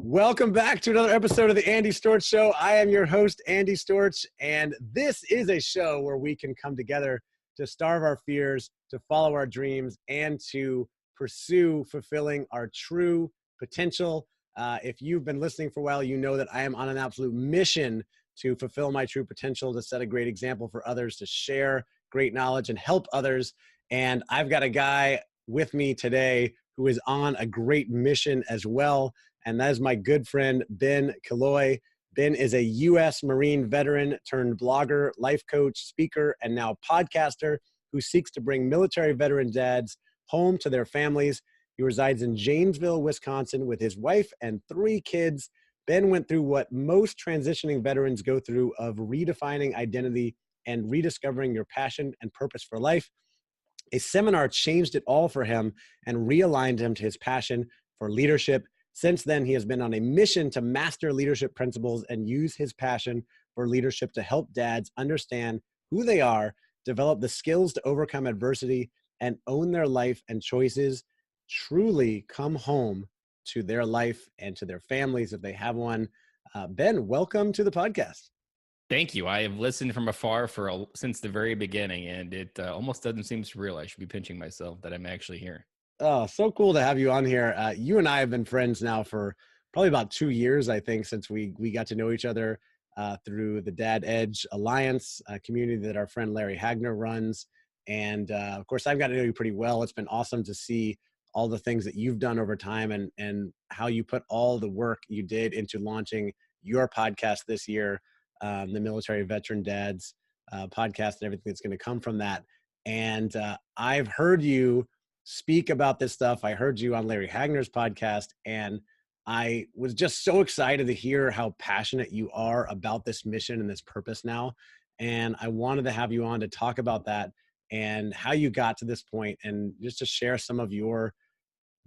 Welcome back to another episode of the Andy Storch Show. I am your host, Andy Storch, and this is a show where we can come together to starve our fears, to follow our dreams, and to pursue fulfilling our true potential. If you've been listening for a while, you know that I am on an absolute mission to fulfill my true potential, to set a great example for others, to share great knowledge and help others. And I've got a guy with me today who is on a great mission as well. And that is my good friend, Ben Killoy. Ben is a U.S. Marine veteran turned blogger, life coach, speaker, and now podcaster who seeks to bring military veteran dads home to their families. He resides in Janesville, Wisconsin with his wife and 3 kids. Ben went through what most transitioning veterans go through of redefining identity and rediscovering your passion and purpose for life. A seminar changed it all for him and realigned him to his passion for leadership. Since then, he has been on a mission to master leadership principles and use his passion for leadership to help dads understand who they are, develop the skills to overcome adversity, and own their life and choices, truly come home to their life and to their families if they have one. Ben, welcome to the podcast. Thank you. I have listened from afar since the very beginning, and it almost doesn't seem surreal. I should be pinching myself that I'm actually here. Oh, so cool to have you on here. You and I have been friends now for probably about 2 years, I think, since we got to know each other through the Dad Edge Alliance community that our friend Larry Hagner runs. And of course, I've got to know you pretty well. It's been awesome to see all the things that you've done over time and how you put all the work you did into launching your podcast this year, the Military Veteran Dads podcast and everything that's going to come from that. And I've heard you speak about this stuff. I heard you on Larry Hagner's podcast, and I was just so excited to hear how passionate you are about this mission and this purpose now. And I wanted to have you on to talk about that and how you got to this point and just to share some of your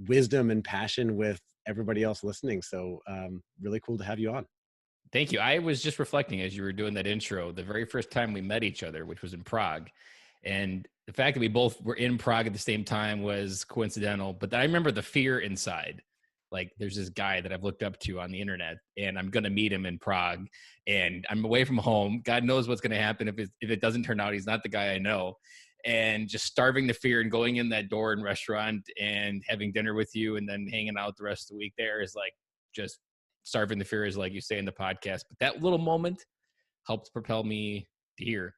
wisdom and passion with everybody else listening. So really cool to have you on. Thank you. I was just reflecting as you were doing that intro, the very first time we met each other, which was in Prague. And the fact that we both were in Prague at the same time was coincidental. But I remember the fear inside. Like, there's this guy that I've looked up to on the internet, and I'm going to meet him in Prague, and I'm away from home. God knows what's going to happen if it doesn't turn out he's not the guy I know. And just starving the fear and going in that door and restaurant and having dinner with you and then hanging out the rest of the week there is like just starving the fear, is like you say in the podcast. But that little moment helped propel me to here.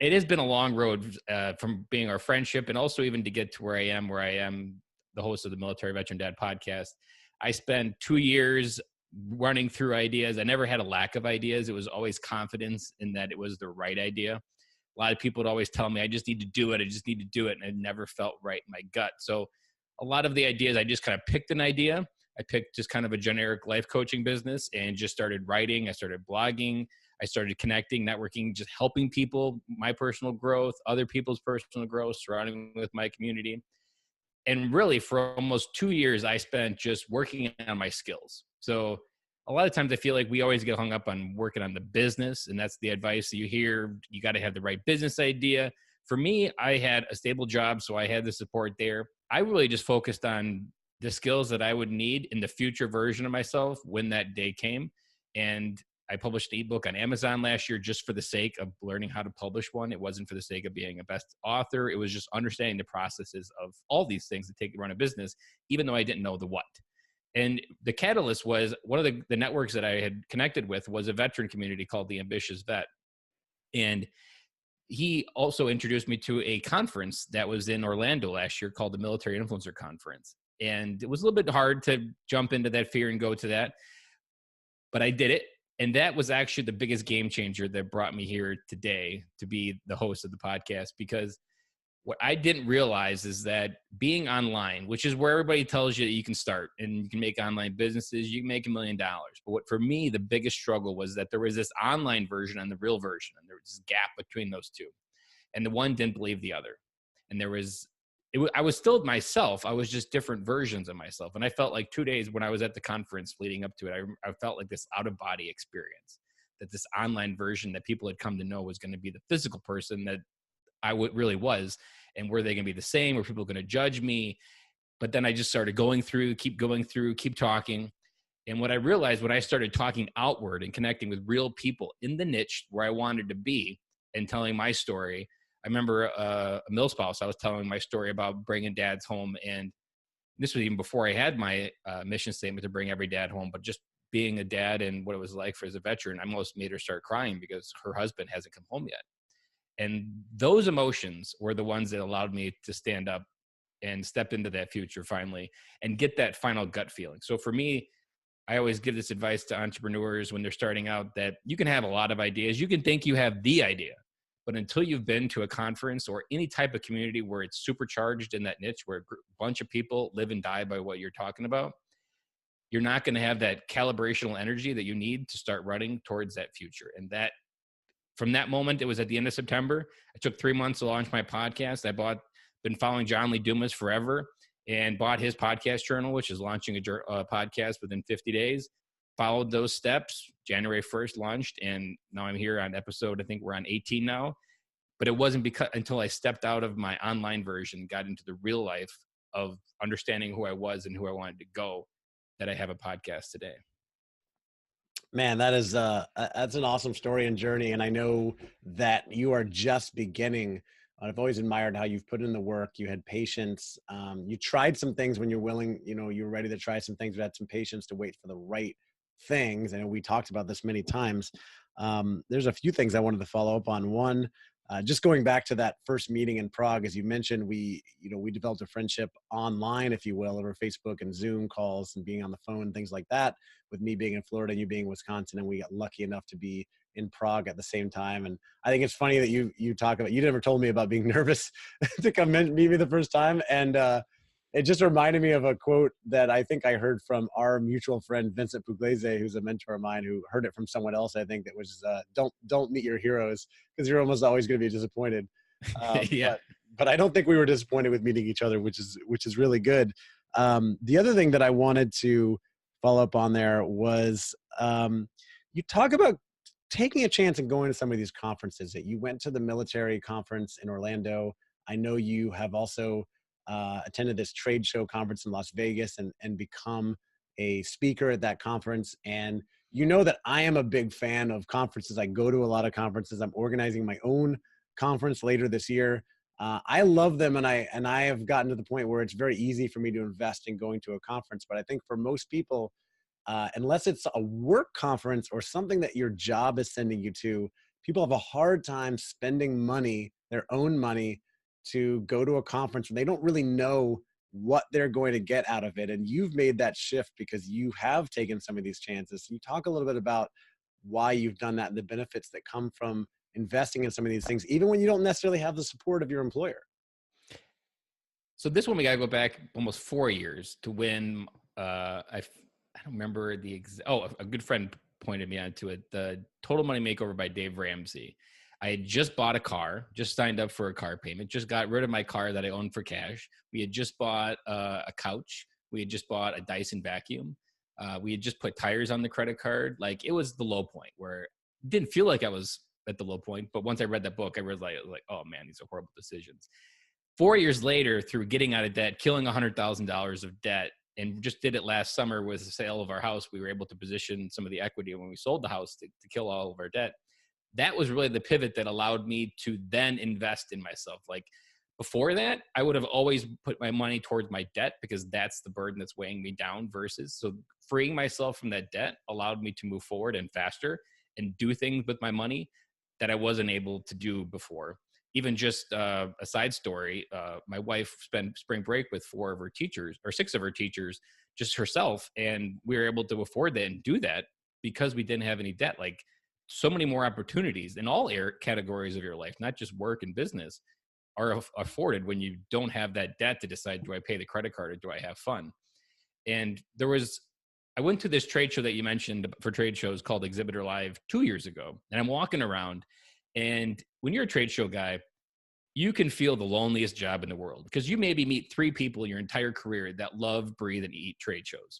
It has been a long road from being our friendship and also even to get to where I am the host of the Military Veteran Dad podcast. I spent 2 years running through ideas. I never had a lack of ideas. It was always confidence in that it was the right idea. A lot of people would always tell me, I just need to do it. And it never felt right in my gut. So a lot of the ideas, I just kind of picked an idea. I picked just kind of a generic life coaching business and just started writing. I started blogging. I started connecting, networking, just helping people, my personal growth, other people's personal growth, surrounding with my community. And really for almost 2 years, I spent just working on my skills. So a lot of times I feel like we always get hung up on working on the business, and that's the advice that you hear. You got to have the right business idea. For me, I had a stable job, so I had the support there. I really just focused on the skills that I would need in the future version of myself when that day came. And I published an ebook on Amazon last year just for the sake of learning how to publish one. It wasn't for the sake of being a best author. It was just understanding the processes of all these things that take to run a business, even though I didn't know the what. And the catalyst was one of the networks that I had connected with was a veteran community called the Ambitious Vet. And he also introduced me to a conference that was in Orlando last year called the Military Influencer Conference. And it was a little bit hard to jump into that fear and go to that, but I did it. And that was actually the biggest game changer that brought me here today to be the host of the podcast, because what I didn't realize is that being online, which is where everybody tells you that you can start and you can make online businesses, you can make $1 million. But what for me, the biggest struggle was that there was this online version and the real version, and there was this gap between those two. And the one didn't believe the other. And I was still myself. I was just different versions of myself. And I felt like 2 days when I was at the conference leading up to it, I felt like this out-of-body experience, that this online version that people had come to know was going to be the physical person that I really was. And were they going to be the same? Were people going to judge me? But then I just started keep going through, keep talking. And what I realized when I started talking outward and connecting with real people in the niche where I wanted to be and telling my story, I remember a mill spouse, I was telling my story about bringing dads home. And this was even before I had my mission statement to bring every dad home, but just being a dad and what it was like for as a veteran, I almost made her start crying because her husband hasn't come home yet. And those emotions were the ones that allowed me to stand up and step into that future finally and get that final gut feeling. So for me, I always give this advice to entrepreneurs when they're starting out that you can have a lot of ideas. You can think you have the idea, but until you've been to a conference or any type of community where it's supercharged in that niche, where a bunch of people live and die by what you're talking about, you're not going to have that calibrational energy that you need to start running towards that future. And that from that moment, it was at the end of September. I took 3 months to launch my podcast. Been following John Lee Dumas forever and bought his podcast journal, which is launching a podcast within 50 days. Followed those steps. January 1st launched, and now I'm here on episode, I think we're on 18 now. But it wasn't until I stepped out of my online version, got into the real life of understanding who I was and who I wanted to go, that I have a podcast today. Man, that's an awesome story and journey. And I know that you are just beginning. I've always admired how you've put in the work. You had patience. You tried some things when you're willing, you were ready to try some things. You had some patience to wait for the right things. And we talked about this many times. There's a few things I wanted to follow up on. One, just going back to that first meeting in Prague, as you mentioned, we developed a friendship online, if you will, over Facebook and Zoom calls and being on the phone and things like that, with me being in Florida and you being in Wisconsin. And we got lucky enough to be in Prague at the same time. And I think it's funny that you talk about, you never told me about being nervous to come meet me the first time. And it just reminded me of a quote that I think I heard from our mutual friend, Vincent Pugliese, who's a mentor of mine, who heard it from someone else, I think, that was, don't meet your heroes, because you're almost always going to be disappointed. Yeah. But I don't think we were disappointed with meeting each other, which is really good. The other thing that I wanted to follow up on there was, you talk about taking a chance and going to some of these conferences. That you went to the military conference in Orlando. I know you have also attended this trade show conference in Las Vegas and become a speaker at that conference. And you know that I am a big fan of conferences. I go to a lot of conferences. I'm organizing my own conference later this year. I love them, and I have gotten to the point where it's very easy for me to invest in going to a conference. But I think for most people, unless it's a work conference or something that your job is sending you to, people have a hard time spending money, their own money, to go to a conference when they don't really know what they're going to get out of it. And you've made that shift because you have taken some of these chances. Can you talk a little bit about why you've done that and the benefits that come from investing in some of these things, even when you don't necessarily have the support of your employer? So this one, we got to go back almost 4 years to when I don't remember a good friend pointed me onto it, the Total Money Makeover by Dave Ramsey. I had just bought a car, just signed up for a car payment, just got rid of my car that I owned for cash. We had just bought a couch. We had just bought a Dyson vacuum. We had just put tires on the credit card. Like, it was the low point where it didn't feel like I was at the low point. But once I read that book, I realized like, oh man, these are horrible decisions. 4 years later, through getting out of debt, killing $100,000 of debt, and just did it last summer with the sale of our house, we were able to position some of the equity when we sold the house to kill all of our debt. That was really the pivot that allowed me to then invest in myself. Like, before that, I would have always put my money towards my debt because that's the burden that's weighing me down versus. So freeing myself from that debt allowed me to move forward and faster and do things with my money that I wasn't able to do before. Even just a side story, my wife spent spring break with 6 of her teachers, just herself. And we were able to afford that and do that because we didn't have any debt. Like, so many more opportunities in all categories of your life, not just work and business, are afforded when you don't have that debt to decide, do I pay the credit card or do I have fun? And I went to this trade show that you mentioned for trade shows called Exhibitor Live 2 years ago. And I'm walking around, and when you're a trade show guy, you can feel the loneliest job in the world because you maybe meet 3 people your entire career that love, breathe, and eat trade shows.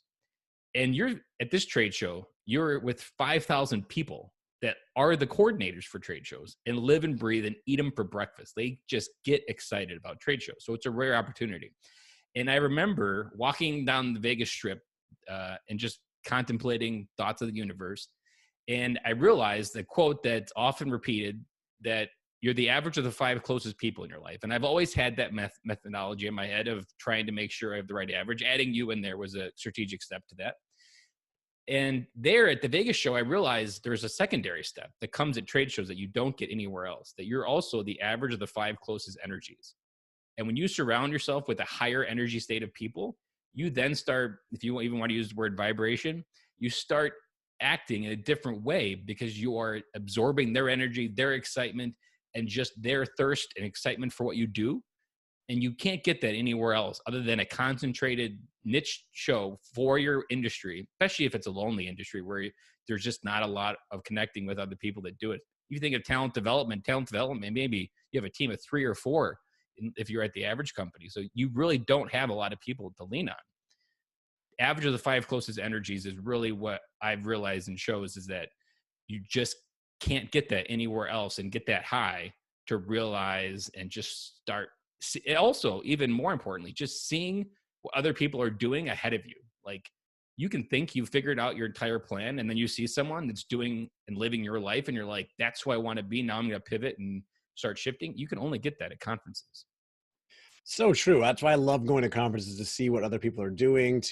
And you're at this trade show, you're with 5,000 people that are the coordinators for trade shows and live and breathe and eat them for breakfast. They just get excited about trade shows. So it's a rare opportunity. And I remember walking down the Vegas Strip and just contemplating thoughts of the universe. And I realized the quote that's often repeated, that you're the average of the 5 closest people in your life. And I've always had that methodology in my head of trying to make sure I have the right average. Adding you in there was a strategic step to that. And there at the Vegas show, I realized there's a secondary step that comes at trade shows that you don't get anywhere else, that you're also the average of the 5 closest energies. And when you surround yourself with a higher energy state of people, you then start, if you even want to use the word vibration, you start acting in a different way because you are absorbing their energy, their excitement, and just their thirst and excitement for what you do. And you can't get that anywhere else other than a concentrated niche show for your industry, especially if it's a lonely industry where there's just not a lot of connecting with other people that do it. You think of talent development, maybe you have a team of 3 or 4 if you're at the average company. So you really don't have a lot of people to lean on. Average of the 5 closest energies is really what I've realized in shows, is that you just can't get that anywhere else and get that high to realize and just start. Also, even more importantly, just seeing what other people are doing ahead of you. Like, you can think you've figured out your entire plan, and then you see someone that's doing and living your life, and you're like, that's who I want to be. Now I'm going to pivot and start shifting. You can only get that at conferences. So true. That's why I love going to conferences, to see what other people are doing.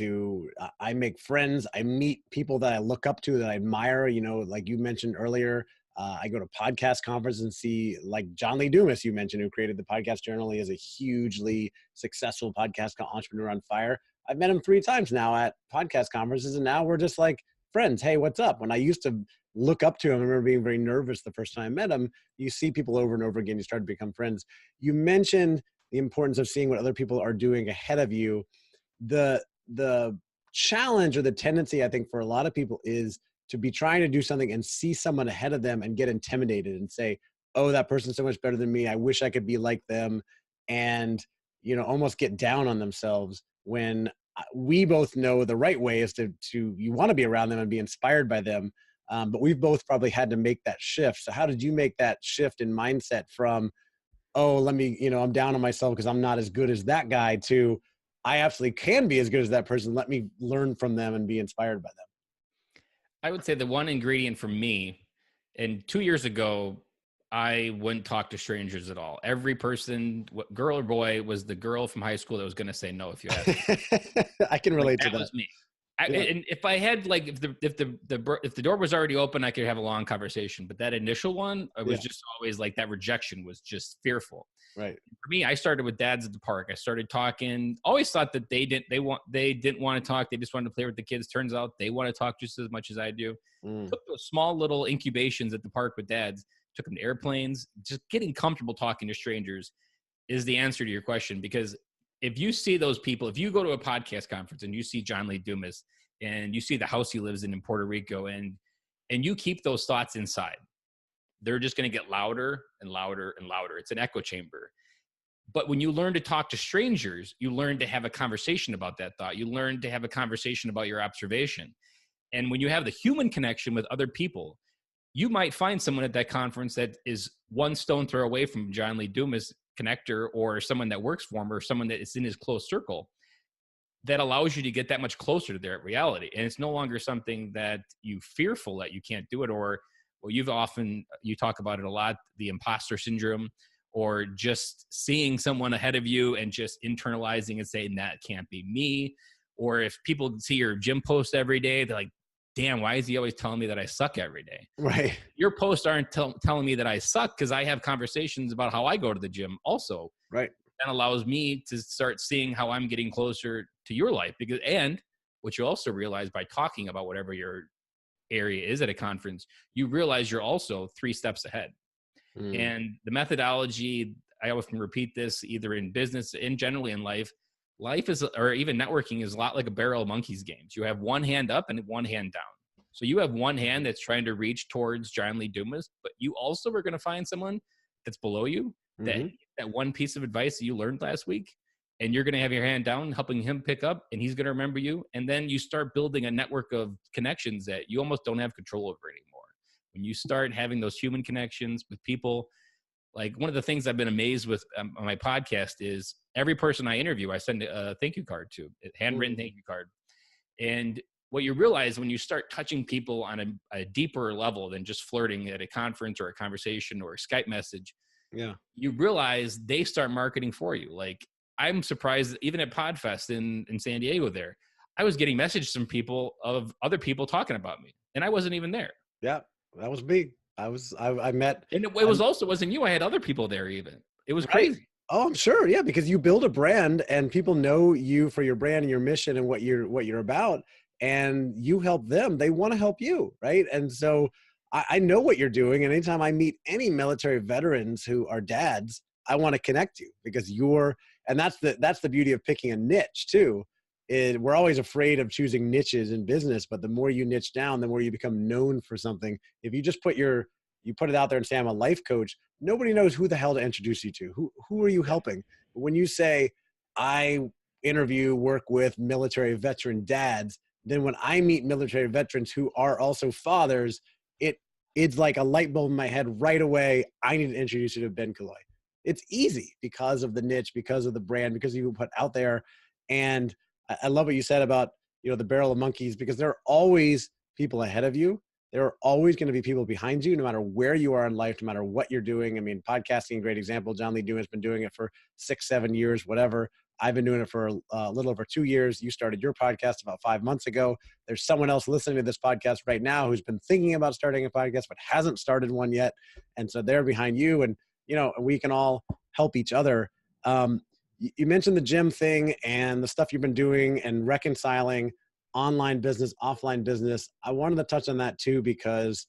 I make friends. I meet people that I look up to, that I admire. You know, like you mentioned earlier, I go to podcast conferences and see, like, John Lee Dumas, you mentioned, who created the Podcast Journal. He is a hugely successful podcast called Entrepreneur on Fire. I've met him 3 times now at podcast conferences, and now we're just like friends. Hey, what's up? When I used to look up to him, I remember being very nervous the first time I met him. You see people over and over again, you start to become friends. You mentioned the importance of seeing what other people are doing ahead of you. The challenge, or the tendency, I think, for a lot of people is to be trying to do something and see someone ahead of them and get intimidated and say, oh, that person's so much better than me, I wish I could be like them. And, you know, almost get down on themselves, when we both know the right way is to you want to be around them and be inspired by them. But we've both probably had to make that shift. So how did you make that shift in mindset from, oh, let me, you know, I'm down on myself because I'm not as good as that guy, to I absolutely can be as good as that person. Let me learn from them and be inspired by them. I would say the one ingredient for me, and 2 years ago, I wouldn't talk to strangers at all. Every person, girl or boy, was the girl from high school that was going to say no if you asked. I can relate to That that. was me. Yeah. And if I had, like, if the door was already open, I could have a long conversation. But that initial one, it was just always like, that rejection was just fearful. Right. For me, I started with dads at the park. I started talking. Always thought that they didn't want to talk. They just wanted to play with the kids. Turns out they want to talk just as much as I do. Took those small little incubations at the park with dads. Took them to airplanes. Just getting comfortable talking to strangers is the answer to your question. Because if you see those people, if you go to a podcast conference and you see John Lee Dumas and you see the house he lives in Puerto Rico, and you keep those thoughts inside, they're just going to get louder and louder and louder. It's an echo chamber. But when you learn to talk to strangers, you learn to have a conversation about that thought. You learn to have a conversation about your observation. And when you have the human connection with other people, you might find someone at that conference that is one stone throw away from John Lee Dumas connector, or someone that works for him, or someone that is in his close circle, that allows you to get that much closer to their reality. And it's no longer something that you fearful that you can't do it, or, well, you talk about it a lot, the imposter syndrome, or just seeing someone ahead of you and just internalizing and saying, that can't be me. Or if people see your gym post every day, they're like, damn, why is he always telling me that I suck every day? Right. Your posts aren't telling me that I suck, because I have conversations about how I go to the gym also. Right. That allows me to start seeing how I'm getting closer to your life. And what you also realize by talking about whatever your area is at a conference, you realize you're also 3 steps ahead. And the methodology, I often repeat this, either in business and generally in life is, or even networking, is a lot like a barrel of monkeys games. You have one hand up and one hand down. So you have one hand that's trying to reach towards John Lee Dumas, but you also are going to find someone that's below you, that one piece of advice that you learned last week, and you're going to have your hand down, helping him pick up, and he's going to remember you. And then you start building a network of connections that you almost don't have control over anymore. When you start having those human connections with people, like, one of the things I've been amazed with on my podcast is every person I interview, I send a thank you card to, a handwritten thank you card. And what you realize when you start touching people on a deeper level than just flirting at a conference or a conversation or a Skype message, Yeah. you realize they start marketing for you. Like, I'm surprised that even at Podfest in San Diego there, I was getting messages from people of other people talking about me, and I wasn't even there. Yeah, that was me. I met. And it was also wasn't you. I had other people there even. It was Right. crazy. Oh, I'm sure. Yeah, because you build a brand and people know you for your brand and your mission and what you're about, and you help them. They want to help you, right? And so I know what you're doing. And anytime I meet any military veterans who are dads, I want to connect you because and that's the beauty of picking a niche too. We're always afraid of choosing niches in business, but the more you niche down, the more you become known for something. If you just you put it out there and say, I'm a life coach, nobody knows who the hell to introduce you to. Who are you helping? But when you say, I work with military veteran dads, then when I meet military veterans who are also fathers, it's like a light bulb in my head right away. I need to introduce you to Ben Killoy. It's easy because of the niche, because of the brand, because you put out there. And I love what you said about, the barrel of monkeys, because there are always people ahead of you. There are always going to be people behind you, no matter where you are in life, no matter what you're doing. I mean, podcasting, great example. John Lee Dumas been doing it for 6-7 years, whatever. I've been doing it for a little over 2 years. You started your podcast about 5 months ago. There's someone else listening to this podcast right now who's been thinking about starting a podcast, but hasn't started one yet. And so they're behind you, and, we can all help each other. You mentioned the gym thing and the stuff you've been doing and reconciling online business, offline business. I wanted to touch on that too, because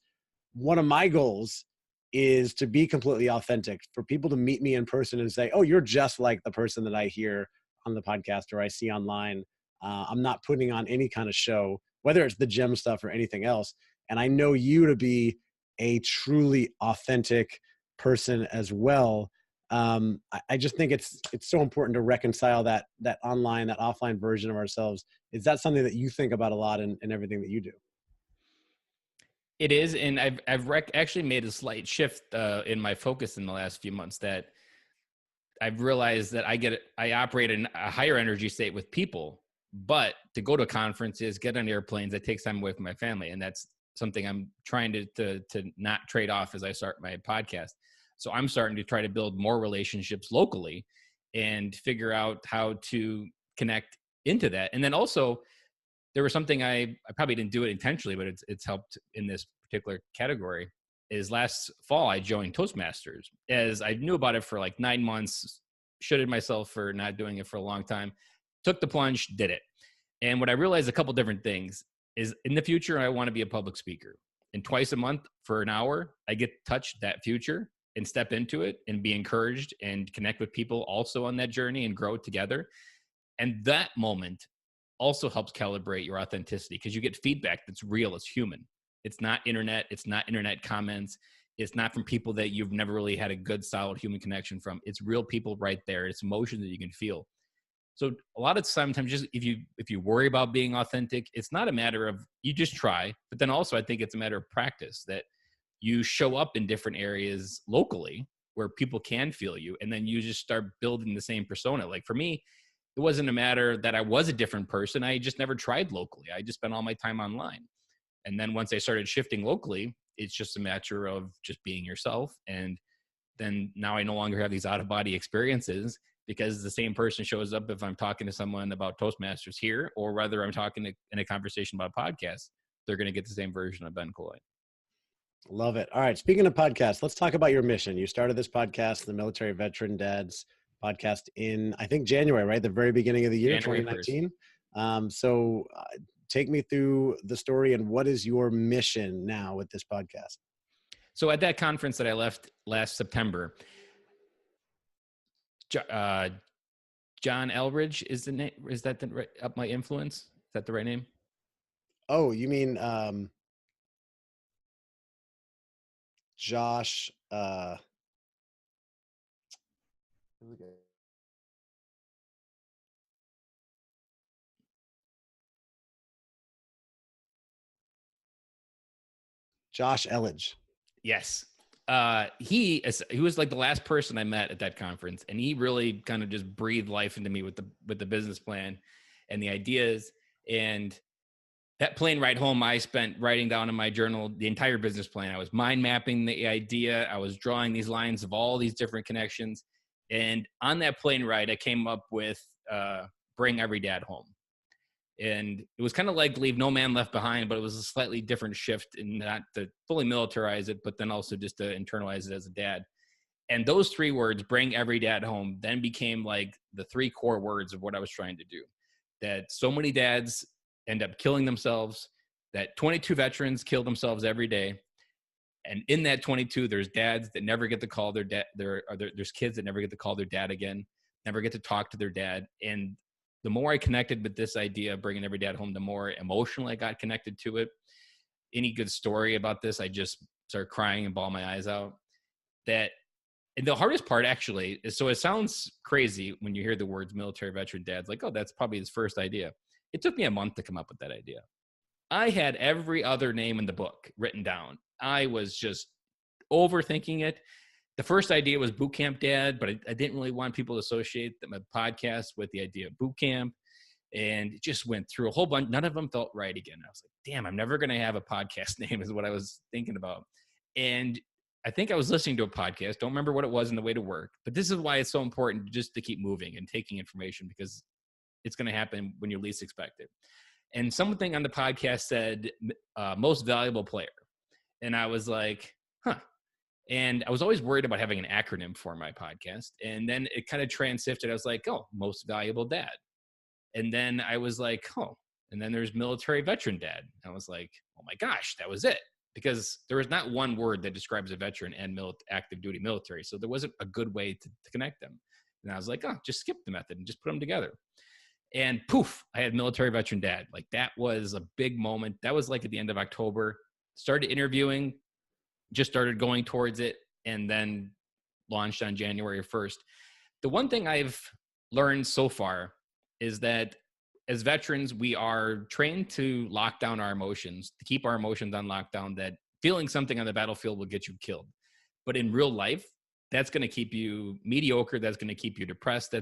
one of my goals is to be completely authentic, for people to meet me in person and say, oh, you're just like the person that I hear on the podcast or I see online. I'm not putting on any kind of show, whether it's the gym stuff or anything else. And I know you to be a truly authentic person as well. I just think it's so important to reconcile that online, that offline version of ourselves. Is that something that you think about a lot in everything that you do? It is, and I've actually made a slight shift in my focus in the last few months, that I've realized that I operate in a higher energy state with people, but to go to conferences, get on airplanes, that takes time away from my family, and that's something I'm trying to not trade off as I start my podcast. So I'm starting to try to build more relationships locally and figure out how to connect into that. And then also, there was something I probably didn't do it intentionally, but it's helped in this particular category. Is last fall I joined Toastmasters, as I knew about it for like 9 months, shitted myself for not doing it for a long time, took the plunge, did it. And what I realized, a couple different things, is in the future, I want to be a public speaker. And twice a month for an hour, I get to touch that future and step into it and be encouraged and connect with people also on that journey and grow together. And that moment also helps calibrate your authenticity, because you get feedback that's real, it's human. It's not internet. It's not internet comments. It's not from people that you've never really had a good, solid human connection from. It's real people right there. It's emotion that you can feel. So a lot of sometimes, just if you worry about being authentic, it's not a matter of, you just try. But then also, I think it's a matter of practice, that you show up in different areas locally where people can feel you, and then you just start building the same persona. Like for me, it wasn't a matter that I was a different person. I just never tried locally. I just spent all my time online. And then once I started shifting locally, it's just a matter of just being yourself. And then now I no longer have these out of body experiences, because the same person shows up if I'm talking to someone about Toastmasters here, or whether I'm talking in a conversation about podcasts, they're going to get the same version of Ben Killoy. Love it. All right. Speaking of podcasts, let's talk about your mission. You started this podcast, the Military Veteran Dads podcast, in, I think, January, right? The very beginning of the year, January 2019. So take me through the story, and what is your mission now with this podcast? So at that conference that I left last September, John Eldridge is the name. Is that the right, Up My Influence? Is that the right name? Oh, you mean Josh? Josh Eldridge. Yes. He was like the last person I met at that conference, and he really kind of just breathed life into me with the business plan and the ideas. And that plane ride home, I spent writing down in my journal the entire business plan. I was mind mapping the idea. I was drawing these lines of all these different connections. And on that plane ride, I came up with bring every dad home. And it was kind of like Leave No Man Left Behind, but it was a slightly different shift in not to fully militarize it, but then also just to internalize it as a dad. And those three words, bring every dad home, then became like the three core words of what I was trying to do. That so many dads end up killing themselves, that 22 veterans kill themselves every day. And in that 22, there's dads that never get to call their dad. There's kids that never get to call their dad again, never get to talk to their dad. And the more I connected with this idea of bringing every dad home, the more emotional I got connected to it. Any good story about this, I just started crying and bawl my eyes out. And the hardest part actually is, so it sounds crazy when you hear the words military veteran dads, like, oh, that's probably his first idea. It took me a month to come up with that idea. I had every other name in the book written down. I was just overthinking it. The first idea was Boot Camp Dad, but I didn't really want people to associate my podcast with the idea of boot camp. And it just went through a whole bunch. None of them felt right again. I was like, damn, I'm never going to have a podcast name is what I was thinking about. And I think I was listening to a podcast. Don't remember what it was on the way to work. But this is why it's so important just to keep moving and taking information, because it's going to happen when you least expect it. And something on the podcast said, most valuable player. And I was like, huh. And I was always worried about having an acronym for my podcast. And then it kind of transitioned. I was like, oh, most valuable dad. And then I was like, oh, and then there's military veteran dad. I was like, oh my gosh, that was it. Because there was not one word that describes a veteran and active duty military. So there wasn't a good way to connect them. And I was like, oh, just skip the method and just put them together. And poof, I had military veteran dad. Like that was a big moment. That was like at the end of October. Started interviewing, just started going towards it, and then launched on January 1st. The one thing I've learned so far is that as veterans, we are trained to lock down our emotions, to keep our emotions on lockdown, that feeling something on the battlefield will get you killed. But in real life, that's going to keep you mediocre. That's going to keep you depressed.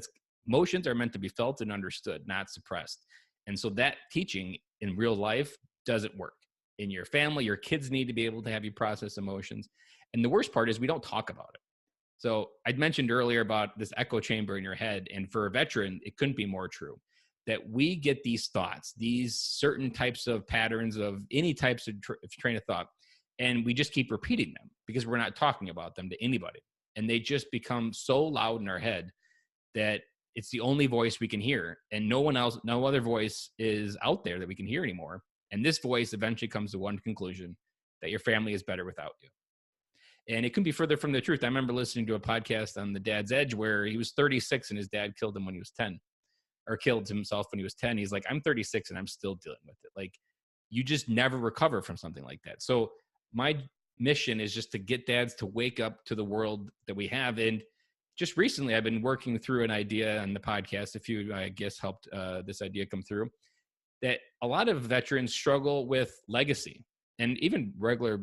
Emotions are meant to be felt and understood, not suppressed. And so that teaching in real life doesn't work. In your family, your kids need to be able to have you process emotions. And the worst part is we don't talk about it. So I'd mentioned earlier about this echo chamber in your head. And for a veteran, it couldn't be more true. That we get these thoughts, these certain types of patterns of any types of train of thought, and we just keep repeating them because we're not talking about them to anybody. And they just become so loud in our head that it's the only voice we can hear. And no other voice is out there that we can hear anymore. And this voice eventually comes to one conclusion, that your family is better without you. And it couldn't be further from the truth. I remember listening to a podcast on the Dad's Edge where he was 36 and his dad killed him when he was 10. Or killed himself when he was 10. He's like, I'm 36 and I'm still dealing with it. Like, you just never recover from something like that. So my mission is just to get dads to wake up to the world that we have. And just recently, I've been working through an idea on the podcast. A few, I guess, helped this idea come through, that a lot of veterans struggle with legacy, and even regular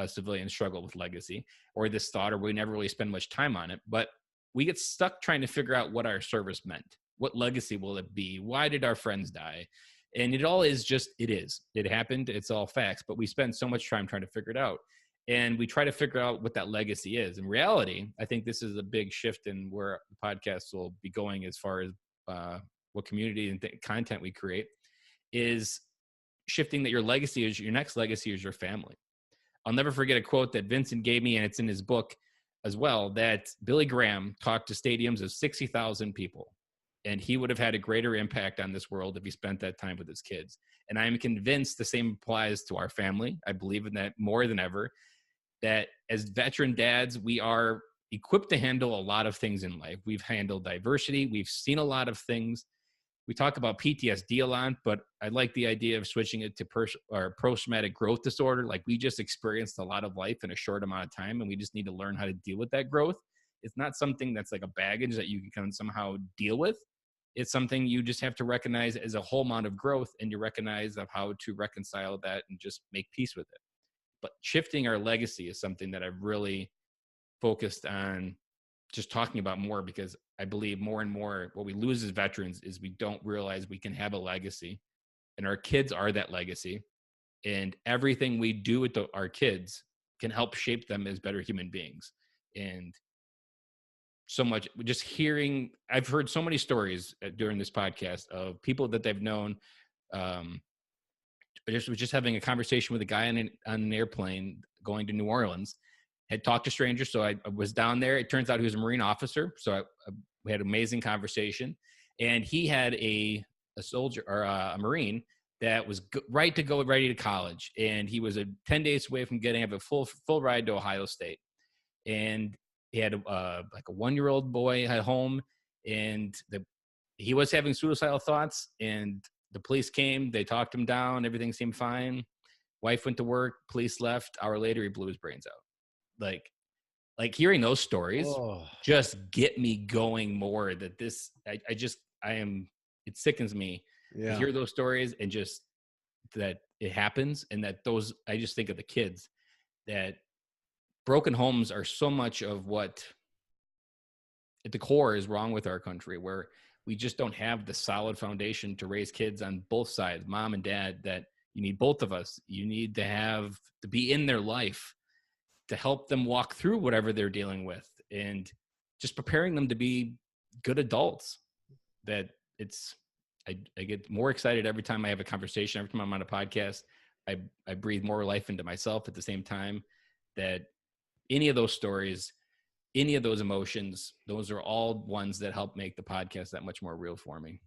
civilians struggle with legacy, or this thought, or we never really spend much time on it. But we get stuck trying to figure out what our service meant. What legacy will it be? Why did our friends die? And it all is just, it is. It happened. It's all facts. But we spend so much time trying to figure it out. And we try to figure out what that legacy is. In reality, I think this is a big shift in where the podcast will be going as far as what community and content we create, is shifting that your legacy is, your next legacy is your family. I'll never forget a quote that Vincent gave me, and it's in his book as well, that Billy Graham talked to stadiums of 60,000 people. And he would have had a greater impact on this world if he spent that time with his kids. And I'm convinced the same applies to our family. I believe in that more than ever, that as veteran dads, we are equipped to handle a lot of things in life. We've handled diversity. We've seen a lot of things. We talk about PTSD a lot, but I like the idea of switching it to post-traumatic growth disorder. Like, we just experienced a lot of life in a short amount of time, and we just need to learn how to deal with that growth. It's not something that's like a baggage that you can somehow deal with. It's something you just have to recognize as a whole amount of growth, and you recognize of how to reconcile that and just make peace with it. But shifting our legacy is something that I've really focused on just talking about more, because I believe more and more what we lose as veterans is we don't realize we can have a legacy and our kids are that legacy. And everything we do with our kids can help shape them as better human beings. And so much, just hearing, I've heard so many stories during this podcast of people that they've known. I was just having a conversation with a guy on an airplane going to New Orleans. Had talked to strangers, so I was down there. It turns out he was a Marine officer, so we had an amazing conversation. And he had a soldier or a Marine that was ready to college, and he was 10 days away from getting a full ride to Ohio State. And he had like a 1-year-old boy at home, and he was having suicidal thoughts. And the police came, they talked him down, everything seemed fine. Wife went to work, police left. Hour later, he blew his brains out. Like hearing those stories just get me going more. That this, it sickens me to hear those stories, and just that it happens, and that I just think of the kids, that broken homes are so much of what at the core is wrong with our country, where we just don't have the solid foundation to raise kids on both sides, mom and dad, that you need both of us. You need to be in their life to help them walk through whatever they're dealing with, and just preparing them to be good adults. That I get more excited every time I have a conversation, every time I'm on a podcast. I breathe more life into myself at the same time. That any of those stories, any of those emotions, those are all ones that help make the podcast that much more real for me.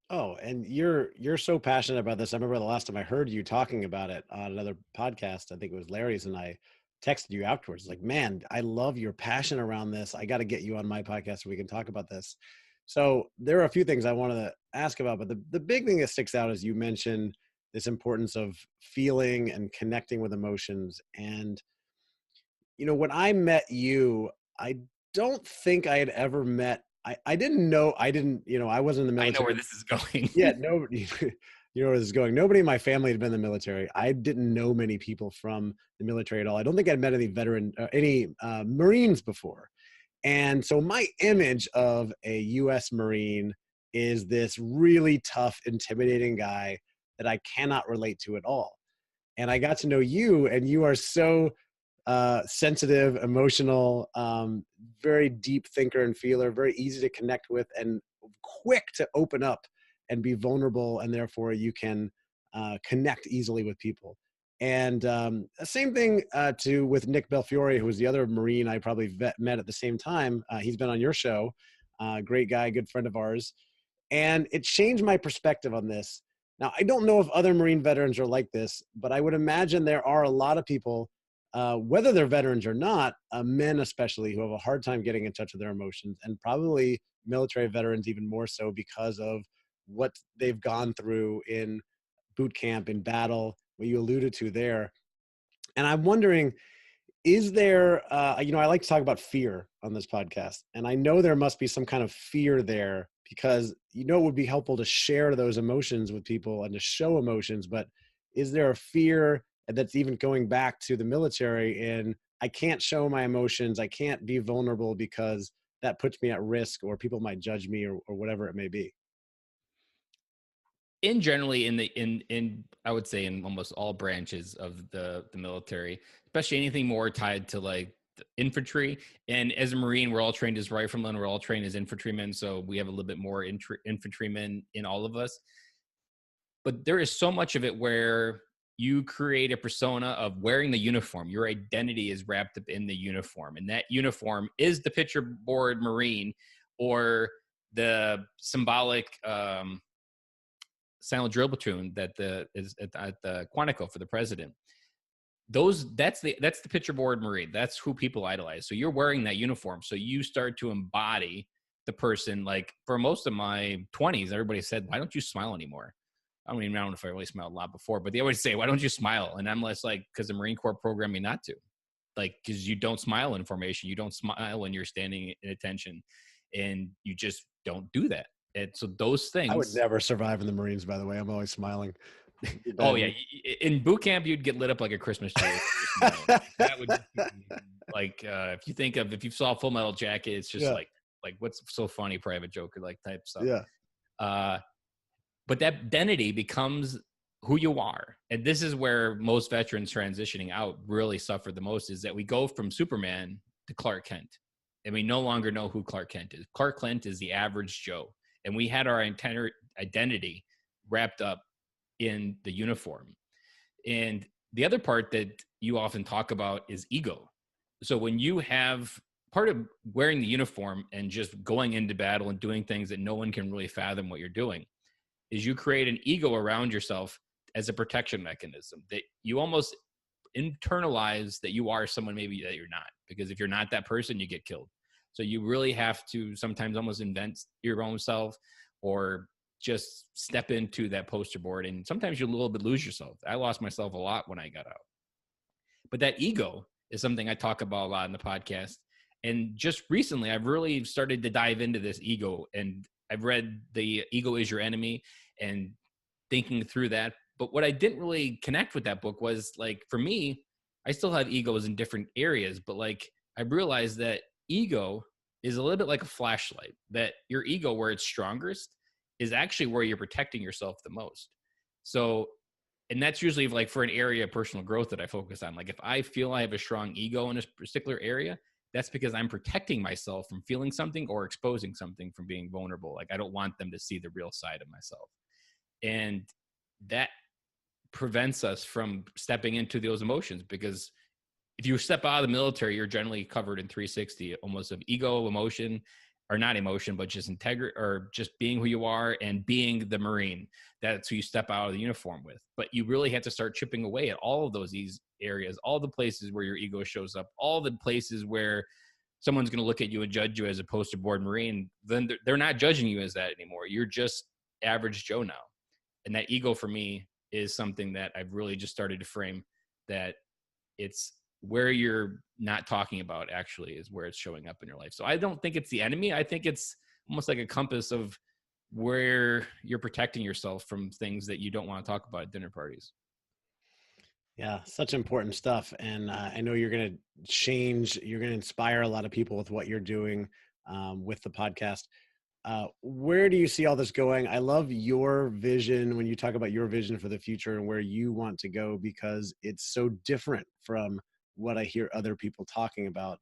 Oh, and you're so passionate about this. I remember the last time I heard you talking about it on another podcast, I think it was Larry's, and I texted you afterwards, like, man, I love your passion around this. I got to get you on my podcast so we can talk about this. So there are a few things I wanted to ask about, but the big thing that sticks out is you mentioned this importance of feeling and connecting with emotions. And, when I met you, I don't think I had ever met, I didn't know, I wasn't in the military. I know where this is going. Yeah, nobody, you know where this is going. Nobody in my family had been in the military. I didn't know many people from the military at all. I don't think I'd met any Marines before. And so my image of a U.S. Marine is this really tough, intimidating guy that I cannot relate to at all. And I got to know you, and you are so sensitive, emotional, very deep thinker and feeler, very easy to connect with, and quick to open up and be vulnerable, and therefore you can connect easily with people. And same thing with Nick Belfiore, who was the other Marine I probably met at the same time. He's been on your show, great guy, good friend of ours. And it changed my perspective on this. Now, I don't know if other Marine veterans are like this, but I would imagine there are a lot of people, whether they're veterans or not, men especially, who have a hard time getting in touch with their emotions, and probably military veterans even more so because of what they've gone through in boot camp, in battle, what you alluded to there. And I'm wondering, is there, I like to talk about fear on this podcast, and I know there must be some kind of fear there, because it would be helpful to share those emotions with people and to show emotions, but is there a fear that's even going back to the military, and I can't show my emotions, I can't be vulnerable because that puts me at risk, or people might judge me, or whatever it may be? In I would say in almost all branches of the military, especially anything more tied to like the infantry. And as a Marine, we're all trained as riflemen, we're all trained as infantrymen, so we have a little bit more infantrymen in all of us. But there is so much of it where you create a persona of wearing the uniform. Your identity is wrapped up in the uniform, and that uniform is the picture board Marine, or the symbolic silent drill platoon that is at the Quantico for the president. That's the picture board Marine. That's who people idolize. So you're wearing that uniform, so you start to embody the person. Like for most of my 20s, everybody said, "Why don't you smile anymore?" I don't know if I really smiled a lot before, but they always say, "Why don't you smile?" And I'm less like, because the Marine Corps programmed me not to. Like, because you don't smile in formation, you don't smile when you're standing in attention, and you just don't do that. And so those things. I would never survive in the Marines, by the way. I'm always smiling. Oh yeah, in boot camp you'd get lit up like a Christmas tree. That would like if you saw Full Metal Jacket, it's just like what's so funny, Private Joker like type stuff. Yeah. But that identity becomes who you are. And this is where most veterans transitioning out really suffer the most, is that we go from Superman to Clark Kent, and we no longer know who Clark Kent is. Clark Kent is the average Joe. And we had our entire identity wrapped up in the uniform. And the other part that you often talk about is ego. So when you have part of wearing the uniform and just going into battle and doing things that no one can really fathom what you're doing, is you create an ego around yourself as a protection mechanism, that you almost internalize that you are someone maybe that you're not, because if you're not that person, you get killed. So you really have to sometimes almost invent your own self, or just step into that poster board. And sometimes you a little bit lose yourself. I lost myself a lot when I got out. But that ego is something I talk about a lot in the podcast. And just recently, I've really started to dive into this ego, and I've read The Ego Is Your Enemy and thinking through that. But what I didn't really connect with that book was, like, for me, I still have egos in different areas, but like I realized that ego is a little bit like a flashlight, that your ego, where it's strongest, is actually where you're protecting yourself the most. So, and that's usually like for an area of personal growth that I focus on. Like if I feel I have a strong ego in a particular area, that's because I'm protecting myself from feeling something or exposing something from being vulnerable. Like I don't want them to see the real side of myself. And that prevents us from stepping into those emotions, because if you step out of the military, you're generally covered in 360 almost of ego, emotion, or not emotion, but just integrity, or just being who you are and being the Marine. That's who you step out of the uniform with. But you really have to start chipping away at all of those areas, all the places where your ego shows up, all the places where someone's going to look at you and judge you as a poster board Marine. Then they're not judging you as that anymore. You're just average Joe now. And that ego for me is something that I've really just started to frame, that it's where you're not talking about actually is where it's showing up in your life. So I don't think it's the enemy. I think it's almost like a compass of where you're protecting yourself from things that you don't want to talk about at dinner parties. Yeah, such important stuff. And I know you're going to inspire a lot of people with what you're doing with the podcast. Where do you see all this going? I love your vision when you talk about your vision for the future and where you want to go, because it's so different from what I hear other people talking about.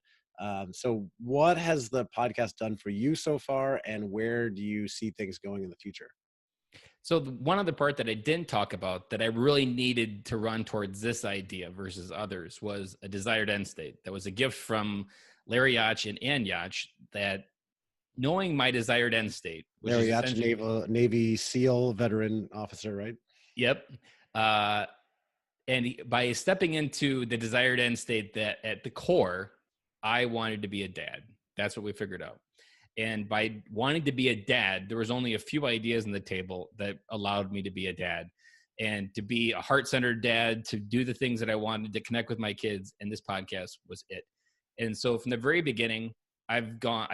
So what has the podcast done for you so far, and where do you see things going in the future? So one other part that I didn't talk about that I really needed to run towards this idea versus others was a desired end state. That was a gift from Larry Yach and Ann Yach, that knowing my desired end state, which Larry is Yach, essentially Navy SEAL veteran officer, right? Yep. Uh, by stepping into the desired end state, that at the core, I wanted to be a dad. That's what we figured out. And by wanting to be a dad, there was only a few ideas on the table that allowed me to be a dad, and to be a heart-centered dad, to do the things that I wanted, to connect with my kids. And this podcast was it. And so from the very beginning, I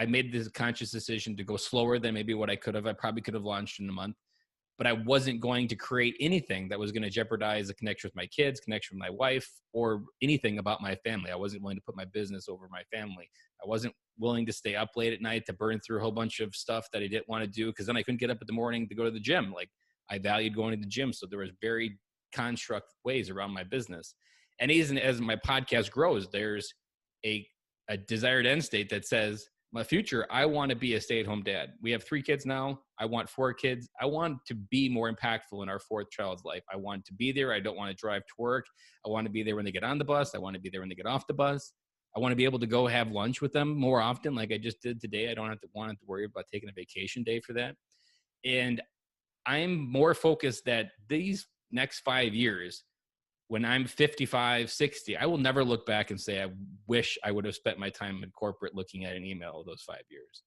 made this conscious decision to go slower than maybe what I could have. I probably could have launched in a month, but I wasn't going to create anything that was going to jeopardize the connection with my kids, connection with my wife, or anything about my family. I wasn't willing to put my business over my family. I wasn't willing to stay up late at night to burn through a whole bunch of stuff that I didn't want to do, because then I couldn't get up in the morning to go to the gym. Like, I valued going to the gym. So there was very construct ways around my business. And even as my podcast grows, there's a desired end state that says, my future, I want to be a stay-at-home dad. We have 3 kids now. I want 4 kids. I want to be more impactful in our 4th child's life. I want to be there. I don't want to drive to work. I want to be there when they get on the bus. I want to be there when they get off the bus. I want to be able to go have lunch with them more often, like I just did today. I don't want to worry about taking a vacation day for that. And I'm more focused that these next 5 years, when I'm 55, 60, I will never look back and say, I wish I would have spent my time in corporate looking at an email those 5 years.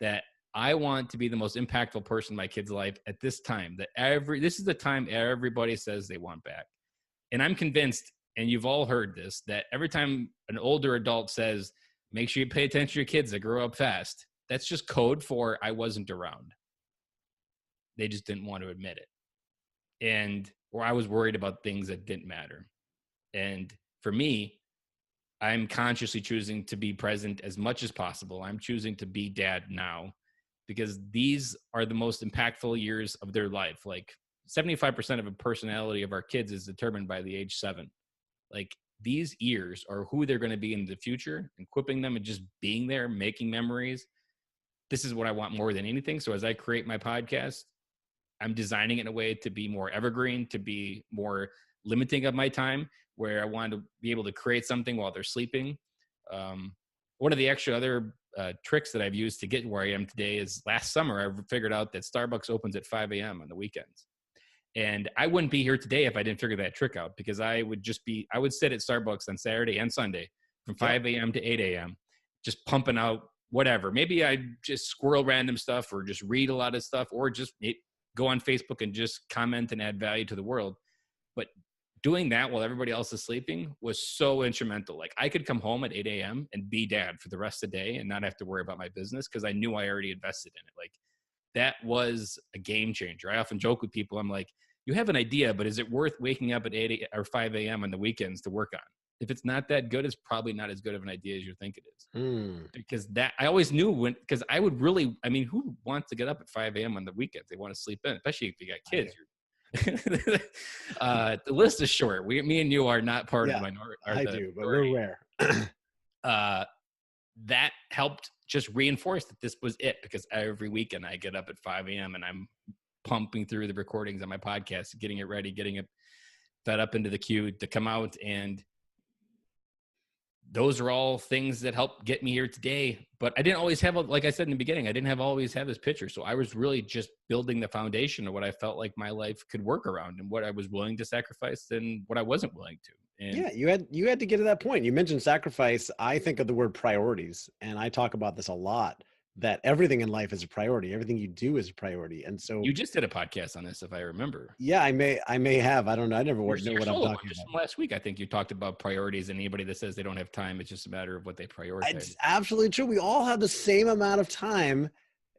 That I want to be the most impactful person in my kid's life at this time, this is the time everybody says they want back. And I'm convinced, and you've all heard this, that every time an older adult says, make sure you pay attention to your kids, they grow up fast, that's just code for I wasn't around. They just didn't want to admit it. Or I was worried about things that didn't matter. And for me, I'm consciously choosing to be present as much as possible. I'm choosing to be dad now, because these are the most impactful years of their life. Like, 75% of a personality of our kids is determined by the age 7. Like, these years are who they're going to be in the future, equipping them and just being there, making memories. This is what I want more than anything. So as I create my podcast, I'm designing it in a way to be more evergreen, to be more limiting of my time, where I want to be able to create something while they're sleeping. One of the extra other tricks that I've used to get where I am today is last summer, I figured out that Starbucks opens at 5 a.m. on the weekends. And I wouldn't be here today if I didn't figure that trick out, because I would sit at Starbucks on Saturday and Sunday from 5 a.m. to 8 a.m., just pumping out whatever. Maybe I just squirrel random stuff, or just read a lot of stuff, or just go on Facebook and just comment and add value to the world. But doing that while everybody else is sleeping was so instrumental. Like, I could come home at 8 a.m. and be dad for the rest of the day and not have to worry about my business, because I knew I already invested in it. Like, that was a game changer. I often joke with people, I'm like, you have an idea, but is it worth waking up at 8 or 5 a.m. on the weekends to work on? If it's not that good, it's probably not as good of an idea as you think it is. Because that, I always knew because I would really, I mean, who wants to get up at 5 a.m. on the weekends? They want to sleep in, especially if you got kids. The list is short. Me and you are not part of the minority. I do, but we're rare. That helped just reinforce that this was it, because every weekend I get up at 5 a.m. and I'm pumping through the recordings on my podcast, getting it ready, getting it fed up into the queue to come out. And those are all things that helped get me here today. But I didn't always have, like I said in the beginning, I didn't always have this picture. So I was really just building the foundation of what I felt like my life could work around, and what I was willing to sacrifice and what I wasn't willing to. And yeah, you had to get to that point. You mentioned sacrifice. I think of the word priorities, and I talk about this a lot, that everything in life is a priority. Everything you do is a priority. And so you just did a podcast on this, if I remember. Yeah, I may have. I don't know. I never know what I'm talking about. Just last week, I think you talked about priorities, and anybody that says they don't have time, it's just a matter of what they prioritize. It's absolutely true. We all have the same amount of time.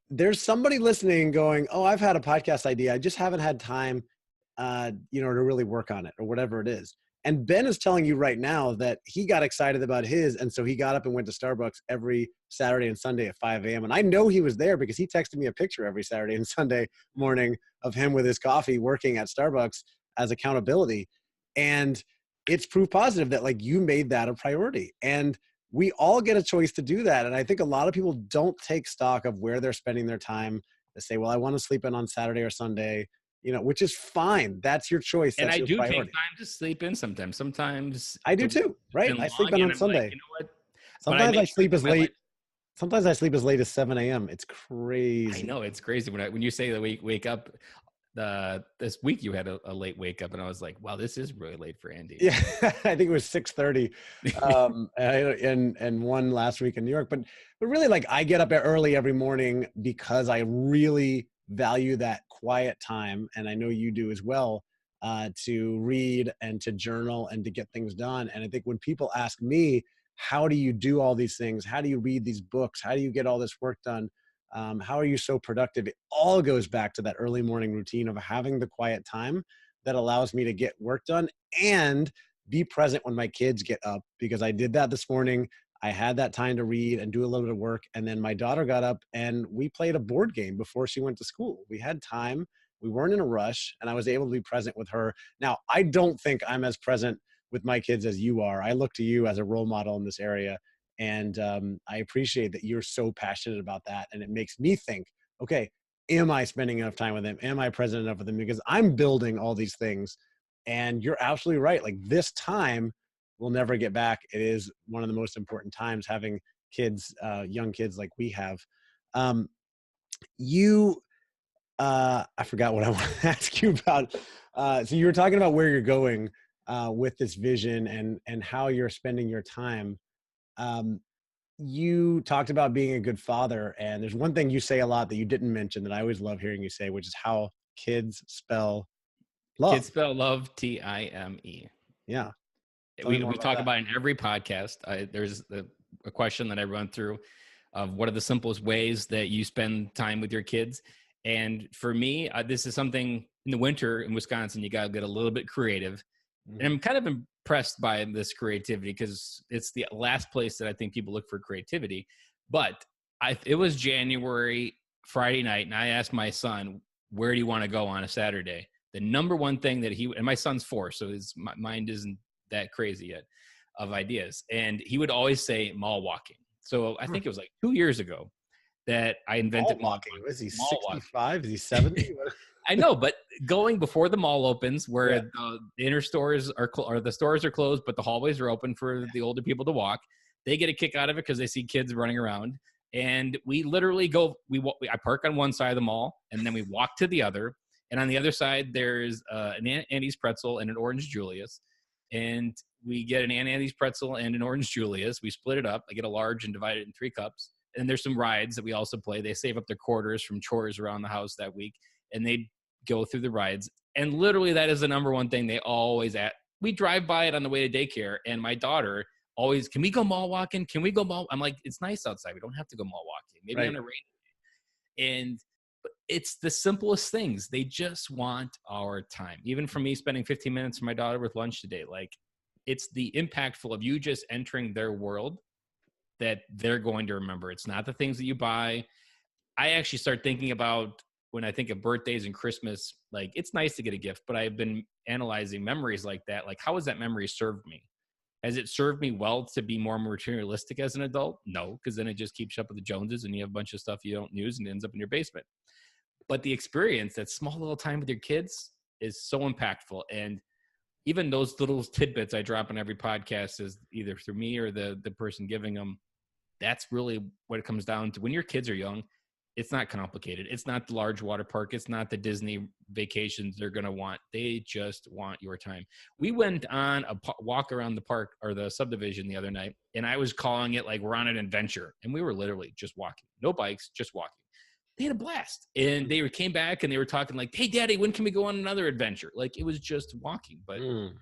There's somebody listening going, oh, I've had a podcast idea. I just haven't had time, to really work on it, or whatever it is. And Ben is telling you right now that he got excited about his, and so he got up and went to Starbucks every Saturday and Sunday at 5 a.m. And I know he was there because he texted me a picture every Saturday and Sunday morning of him with his coffee working at Starbucks as accountability. And it's proof positive that, like, you made that a priority. And we all get a choice to do that. And I think a lot of people don't take stock of where they're spending their time. They say, well, I want to sleep in on Saturday or Sunday. Which is fine. That's your choice. That's and I do priority. take time to sleep in sometimes. Sometimes I do too, right? I sleep in on Sunday. Like, you know what? Sometimes I sleep as late. Sometimes I sleep as late as 7 a.m. It's crazy. I know, it's crazy when you say that we wake up. This week you had a late wake up, and I was like, wow, this is really late for Andy. Yeah, I think it was 6:30, and one last week in New York. But really, like, I get up early every morning because I really value that quiet time, and I know you do as well, to read and to journal and to get things done. And I think when people ask me, how do you do all these things? How do you read these books? How do you get all this work done? How are you so productive? It all goes back to that early morning routine of having the quiet time that allows me to get work done and be present when my kids get up, because I did that this morning. I had that time to read and do a little bit of work. And then my daughter got up and we played a board game before she went to school. We had time. We weren't in a rush, and I was able to be present with her. Now, I don't think I'm as present with my kids as you are. I look to you as a role model in this area. And I appreciate that you're so passionate about that. And it makes me think, okay, am I spending enough time with them? Am I present enough with them? Because I'm building all these things. And you're absolutely right. Like, this time we'll never get back. It is one of the most important times, having kids, young kids like we have. I forgot what I want to ask you about. So you were talking about where you're going with this vision and how you're spending your time. You talked about being a good father, and there's one thing you say a lot that you didn't mention that I always love hearing you say, which is how kids spell love. Kids spell love, Time. Yeah. We talk about in every podcast. There's a question that I run through of what are the simplest ways that you spend time with your kids. And for me, this is something in the winter in Wisconsin, you got to get a little bit creative. And I'm kind of impressed by this creativity because it's the last place that I think people look for creativity. But it was January, Friday night, and I asked my son, where do you want to go on a Saturday? the number one thing that and my son's 4, so his mind isn't that crazy yet of ideas. And he would always say mall walking. So I think it was like 2 years ago that I invented Mall walking. walking. Was he Mall walking. 65? Is he 70? I know, but going before the mall opens, where Yeah. the inner stores or the stores are closed, but the hallways are open for the older people to walk. They get a kick out of it because they see kids running around. And we literally I park on one side of the mall, and then we walk to the other. And on the other side, there's an Aunt Annie's pretzel and an Orange Julius. And we get an Aunt Annie's pretzel and an Orange Julius. We split it up. I get a large and divide it in 3 cups. And there's some rides that we also play. They save up their quarters from chores around the house that week, and they go through the rides. And literally, that is the number one thing they always we drive by it on the way to daycare, and my daughter always, can we go mall walking? Can we go mall? I'm like, it's nice outside. We don't have to go mall walking. Maybe on a rainy day. And it's the simplest things. They just want our time. Even for me, spending 15 minutes with my daughter with lunch today, like, it's the impactful of you just entering their world that they're going to remember. It's not the things that you buy. I actually start thinking about, when I think of birthdays and Christmas, like, it's nice to get a gift, but I've been analyzing memories like that. Like, how has that memory served me? Has it served me well to be more materialistic as an adult? No, because then it just keeps you up with the Joneses and you have a bunch of stuff you don't use and it ends up in your basement. But the experience, that small little time with your kids, is so impactful. And even those little tidbits I drop on every podcast is either through me or the person giving them. That's really what it comes down to. When your kids are young, it's not complicated. It's not the large water park. It's not the Disney vacations they're going to want. They just want your time. We went on a walk around the park or the subdivision the other night, and I was calling it like we're on an adventure. And we were literally just walking. No bikes, just walking. They had a blast. And they came back and they were talking like, hey, Daddy, when can we go on another adventure? Like, it was just walking. But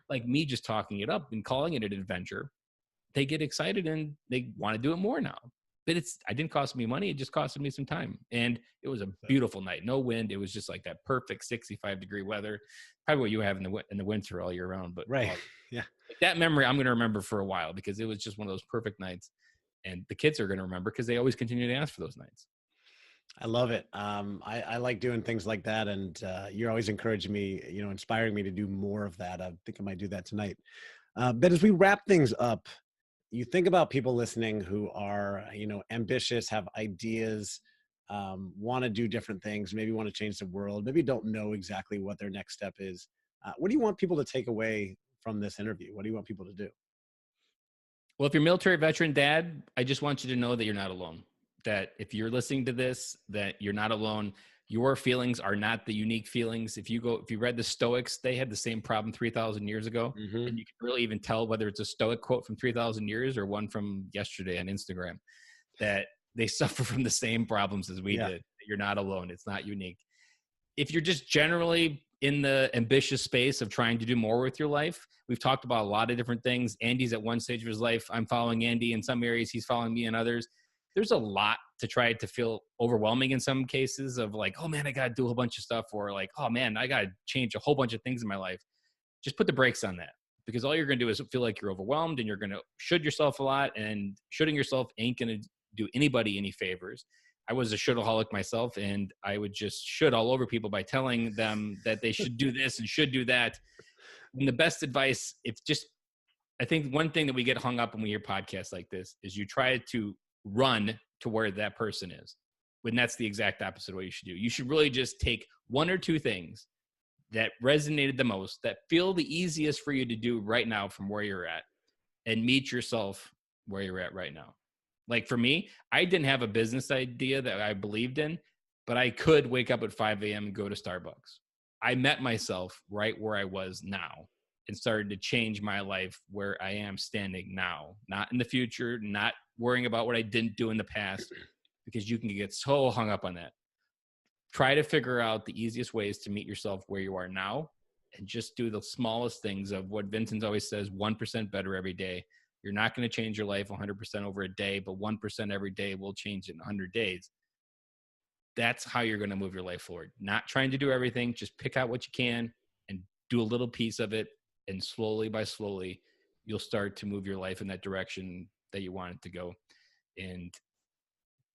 like me just talking it up and calling it an adventure, they get excited and they want to do it more now. But it didn't cost me money. It just costed me some time. And it was a beautiful night. No wind. It was just like that perfect 65-degree weather. Probably what you have in the winter all year round. But Yeah. That memory I'm going to remember for a while, because it was just one of those perfect nights. And the kids are going to remember because they always continue to ask for those nights. I love it. I like doing things like that. And you're always encouraging me, inspiring me to do more of that. I think I might do that tonight. But as we wrap things up, you think about people listening who are, ambitious, have ideas, want to do different things, maybe want to change the world, maybe don't know exactly what their next step is. What do you want people to take away from this interview? What do you want people to do? Well, if you're a military veteran, Dad, I just want you to know that you're not alone. That if you're listening to this, that you're not alone. Your feelings are not the unique feelings. If you read the Stoics, they had the same problem 3,000 years ago. Mm-hmm. And you can really even tell whether it's a Stoic quote from 3,000 years or one from yesterday on Instagram, that they suffer from the same problems as we did. You're not alone. It's not unique. If you're just generally in the ambitious space of trying to do more with your life, we've talked about a lot of different things. Andy's at one stage of his life. I'm following Andy in some areas. He's following me in others. There's a lot to try to feel overwhelming in some cases of like, oh man, I got to do a whole bunch of stuff, or like, oh man, I got to change a whole bunch of things in my life. Just put the brakes on that, because all you're going to do is feel like you're overwhelmed, and you're going to should yourself a lot, and shoulding yourself ain't going to do anybody any favors. I was a shouldaaholic myself, and I would just should all over people by telling them that they should do this and should do that. And the best advice, I think one thing that we get hung up when we hear podcasts like this is you try to run to where that person is, when that's the exact opposite of what you should do. You should really just take one or two things that resonated the most, that feel the easiest for you to do right now from where you're at, and meet yourself where you're at right now. Like for me, I didn't have a business idea that I believed in, but I could wake up at 5 a.m. and go to Starbucks. I met myself right where I was now and started to change my life where I am standing now, not in the future, not worrying about what I didn't do in the past, because you can get so hung up on that. Try to figure out the easiest ways to meet yourself where you are now, and just do the smallest things of what Vincent always says, 1% better every day. You're not going to change your life 100% over a day, but 1% every day will change in 100 days. That's how you're going to move your life forward. Not trying to do everything, just pick out what you can and do a little piece of it. And slowly by slowly, you'll start to move your life in that direction that you want it to go. And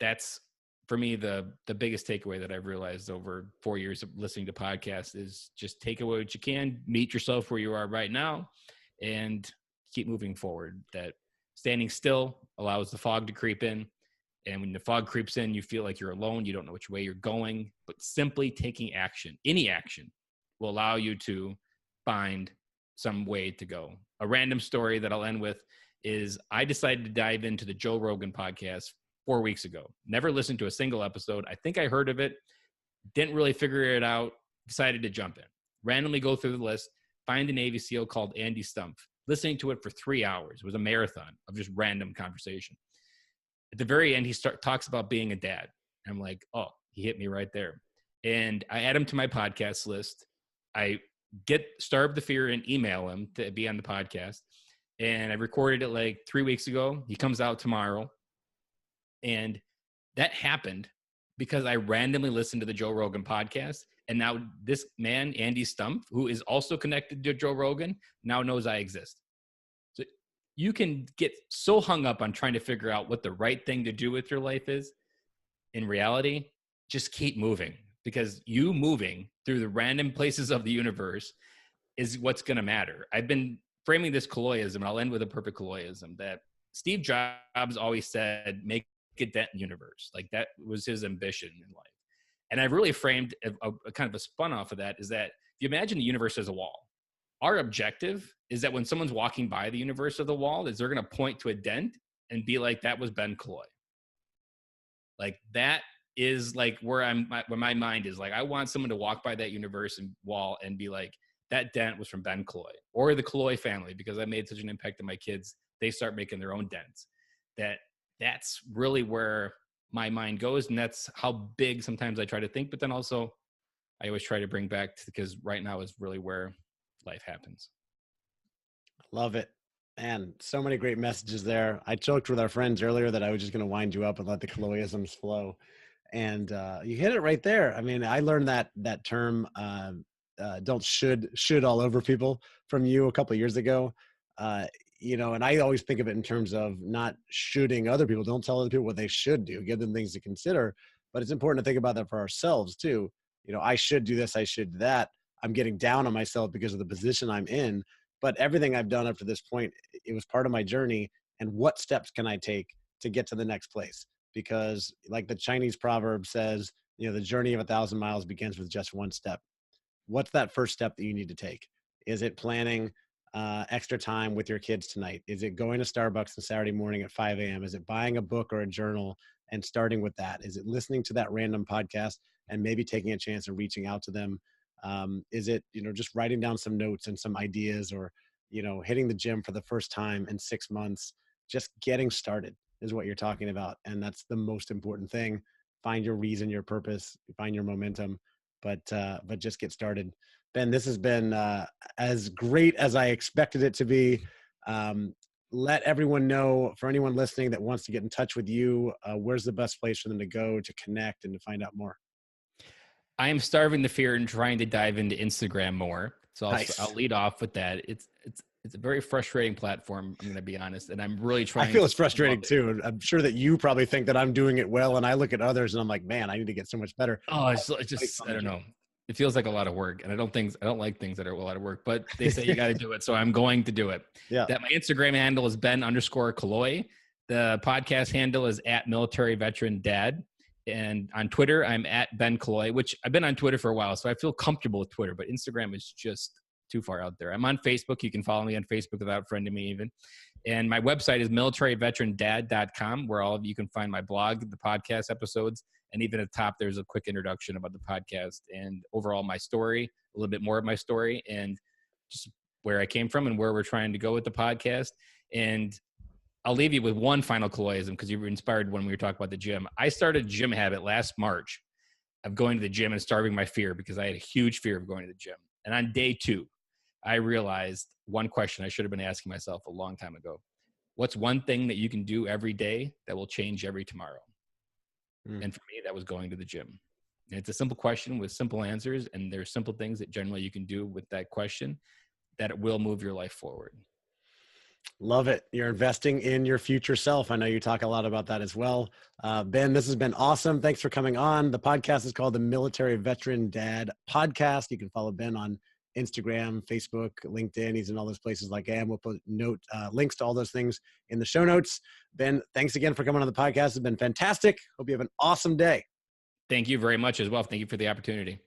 that's for me, the biggest takeaway that I've realized over 4 years of listening to podcasts is just take away what you can, meet yourself where you are right now, and keep moving forward. That standing still allows the fog to creep in. And when the fog creeps in, you feel like you're alone. You don't know which way you're going, but simply taking action, any action, will allow you to find some way to go. A random story that I'll end with is I decided to dive into the Joe Rogan podcast 4 weeks ago. Never listened to a single episode. I think I heard of it, didn't really figure it out, decided to jump in. Randomly go through the list, find a Navy SEAL called Andy Stumpf, listening to it for 3 hours. It was a marathon of just random conversation. At the very end, he talks about being a dad. I'm like, oh, he hit me right there. And I add him to my podcast list. I Starve the Fear and email him to be on the podcast. And I recorded it like 3 weeks ago. He comes out tomorrow. And that happened because I randomly listened to the Joe Rogan podcast. And now this man, Andy Stumpf, who is also connected to Joe Rogan, now knows I exist. So you can get so hung up on trying to figure out what the right thing to do with your life is. In reality, just keep moving, because you moving through the random places of the universe is what's going to matter. I've been framing this Killoyism, and I'll end with a perfect Killoyism, that Steve Jobs always said, make a dent in the universe. Like that was his ambition in life. And I've really framed a kind of a spun off of that, is that if you imagine the universe as a wall, our objective is that when someone's walking by the universe of the wall, is they're going to point to a dent and be like, that was Ben Killoy. Like that is like where my mind is. Like, I want someone to walk by that universe and wall and be like, that dent was from Ben Killoy or the Killoy family, because I made such an impact on my kids. They start making their own dents. That's really where my mind goes. And that's how big sometimes I try to think, but then also I always try to bring back to, because right now is really where life happens. Love it. Man, so many great messages there. I joked with our friends earlier that I was just going to wind you up and let the Killoyisms flow. And you hit it right there. I mean, I learned that term, don't should all over people from you a couple of years ago. And I always think of it in terms of not shoulding other people. Don't tell other people what they should do. Give them things to consider. But it's important to think about that for ourselves too. I should do this. I should do that. I'm getting down on myself because of the position I'm in. But everything I've done up to this point, it was part of my journey. And what steps can I take to get to the next place? Because like the Chinese proverb says, the journey of 1,000 miles begins with just one step. What's that first step that you need to take? Is it planning extra time with your kids tonight? Is it going to Starbucks on Saturday morning at 5 a.m.? Is it buying a book or a journal and starting with that? Is it listening to that random podcast and maybe taking a chance and reaching out to them? Is it, just writing down some notes and some ideas, or, hitting the gym for the first time in 6 months? Just getting started is what you're talking about. And that's the most important thing. Find your reason, your purpose, find your momentum, but just get started. Ben, this has been as great as I expected it to be. Let everyone know, for anyone listening that wants to get in touch with you, where's the best place for them to go to connect and to find out more? I am starving the fear and trying to dive into Instagram more. So I'll lead off with that. It's a very frustrating platform, I'm going to be honest. And I'm really trying. I feel it's frustrating too. I'm sure that you probably think that I'm doing it well. And I look at others and I'm like, man, I need to get so much better. Oh, it's just, I don't know. It feels like a lot of work. And I don't like things that are a lot of work, but they say you got to do it. So I'm going to do it. Yeah. That my Instagram handle is Ben_Killoy. The podcast handle is @MilitaryVeteranDad. And on Twitter, I'm @Ben Killoy, which I've been on Twitter for a while, so I feel comfortable with Twitter, but Instagram is just too far out there. I'm on Facebook. You can follow me on Facebook without friending me even. And my website is militaryveterandad.com, where all of you can find my blog, the podcast episodes, and even at the top, there's a quick introduction about the podcast and overall my story, a little bit more of my story, and just where I came from and where we're trying to go with the podcast. And I'll leave you with one final Killoyism, because you were inspired when we were talking about the gym. I started a gym habit last March of going to the gym and starving my fear, because I had a huge fear of going to the gym. And on day 2, I realized one question I should have been asking myself a long time ago. What's one thing that you can do every day that will change every tomorrow? And for me, that was going to the gym. And it's a simple question with simple answers. And there's simple things that generally you can do with that question that it will move your life forward. Love it. You're investing in your future self. I know you talk a lot about that as well. Ben, this has been awesome. Thanks for coming on. The podcast is called the Military Veteran Dad Podcast. You can follow Ben on Instagram, Facebook, LinkedIn. He's in all those places like I am. We'll put links to all those things in the show notes. Ben, thanks again for coming on the podcast. It's been fantastic. Hope you have an awesome day. Thank you very much as well. Thank you for the opportunity.